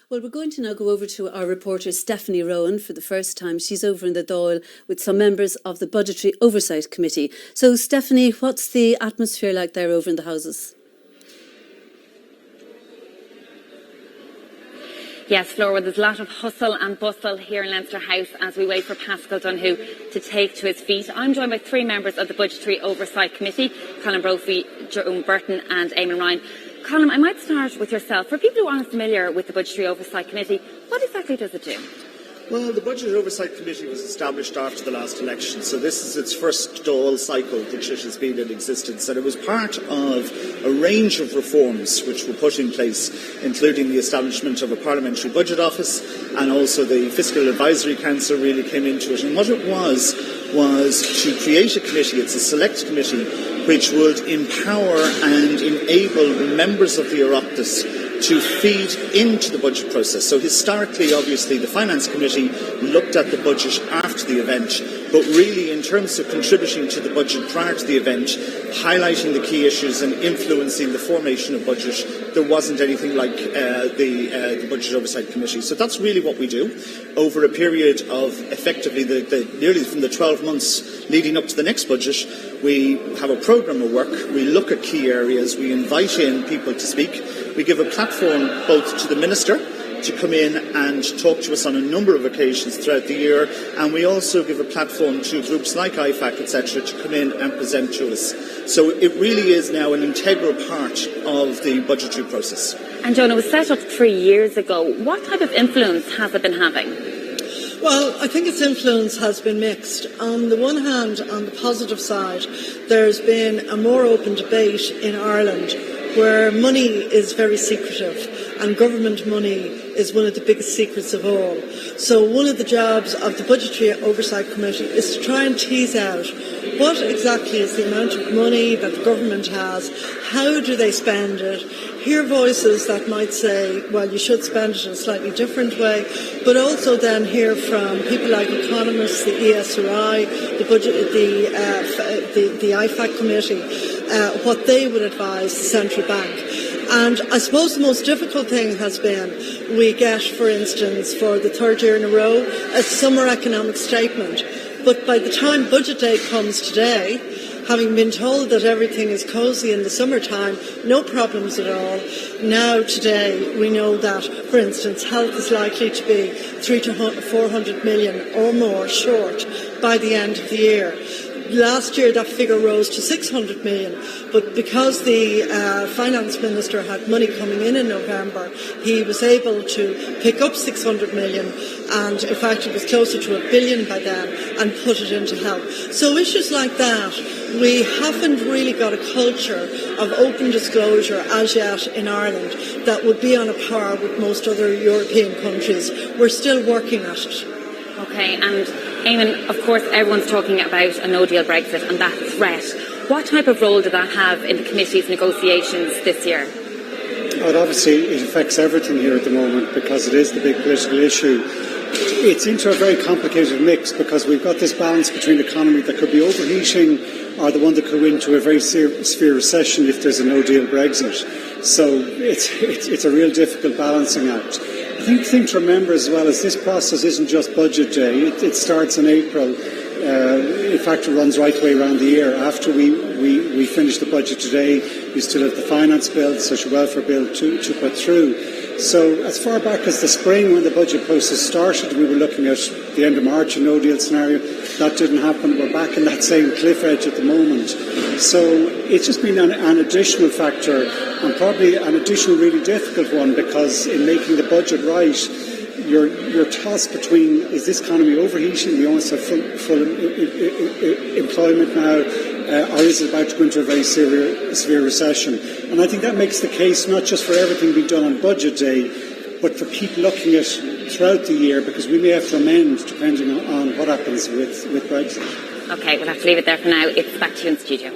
Well, we're going to now go over to our reporter Stephanie Rowan for the first time. She's over in the Dáil with some members of the Budgetary Oversight Committee. So, Stephanie, what's the atmosphere like there over in the Houses? Yes, Flora, there's a lot of hustle and bustle here in Leinster House as we wait for Paschal Donoghue to take to his feet. I'm joined by three members of the Budgetary Oversight Committee, Colin Brophy, Joan, Burton and Eamon Ryan. Colin, I might start with yourself. For people who aren't familiar with the Budgetary Oversight Committee, what exactly does it do? Well, the Budgetary Oversight Committee was established after the last election, so this is its first Dáil cycle which it has been in existence, and it was part of a range of reforms which were put in place, including the establishment of a Parliamentary Budget Office, and also the Fiscal Advisory Council really came into it. And what it was to create a committee, it's a select committee, which would empower and enable members of the Oireachtas to feed into the budget process. So historically, obviously, the Finance Committee looked at the budget after the event, but really in terms of contributing to the budget prior to the event, highlighting the key issues and influencing the formation of budget, there wasn't anything like the Budget Oversight Committee. So that's really what we do over a period of effectively nearly from the 12 months leading up to the next budget. We have a programme of work, we look at key areas, we invite in people to speak, we give a platform both to the Minister to come in and talk to us on a number of occasions throughout the year, and we also give a platform to groups like IFAC, etc., to come in and present to us. So it really is now an integral part of the budgetary process. And Joan, it was set up 3 years ago. What type of influence has it been having? Well, I think its influence has been mixed. On the one hand, on the positive side, there's been a more open debate in Ireland where money is very secretive and government money is one of the biggest secrets of all. So one of the jobs of the Budgetary Oversight Committee is to try and tease out what exactly is the amount of money that the government has, how do they spend it, hear voices that might say, well, you should spend it in a slightly different way, but also then hear from people like economists, the ESRI, the IFAC committee, what they would advise the central bank. And I suppose the most difficult thing has been we get, for instance, for the third year in a row, a summer economic statement. But by the time budget day comes today, having been told that everything is cosy in the summertime, no problems at all, now today we know that, for instance, health is likely to be 300 to 400 million or more short by the end of the year. Last year that figure rose to 600 million, but because the Finance Minister had money coming in November, he was able to pick up 600 million, and in fact it was closer to $1 billion by then, and put it into health. So issues like that, we haven't really got a culture of open disclosure as yet in Ireland that would be on a par with most other European countries. We're still working at it. OK, and Eamon, of course, everyone's talking about a no-deal Brexit and that threat. What type of role did that have in the committee's negotiations this year? Well, obviously, it affects everything here at the moment because it is the big political issue. It's into a very complicated mix because we've got this balance between the economy that could be overheating or the one that could go into a very severe recession if there's a no-deal Brexit. So it's a real difficult balancing act. The thing to remember as well is this process isn't just budget day. It starts in April. In fact, it runs right the way around the year. After we finish the budget today, we still have the finance bill, the social welfare bill to put through. So as far back as the spring when the budget process started, we were looking at the end of March, a no-deal scenario. That didn't happen. We're back in that same cliff edge at the moment. So it's just been an additional factor and probably an additional really difficult one because in making the budget right, you're tossed between is this economy overheating, we almost have full employment now, or is it about to go into a very severe recession? And I think that makes the case not just for everything being done on budget day, but for people looking at throughout the year because we may have to amend depending on what happens with Brexit. OK, we'll have to leave it there for now. It's back to you in studio.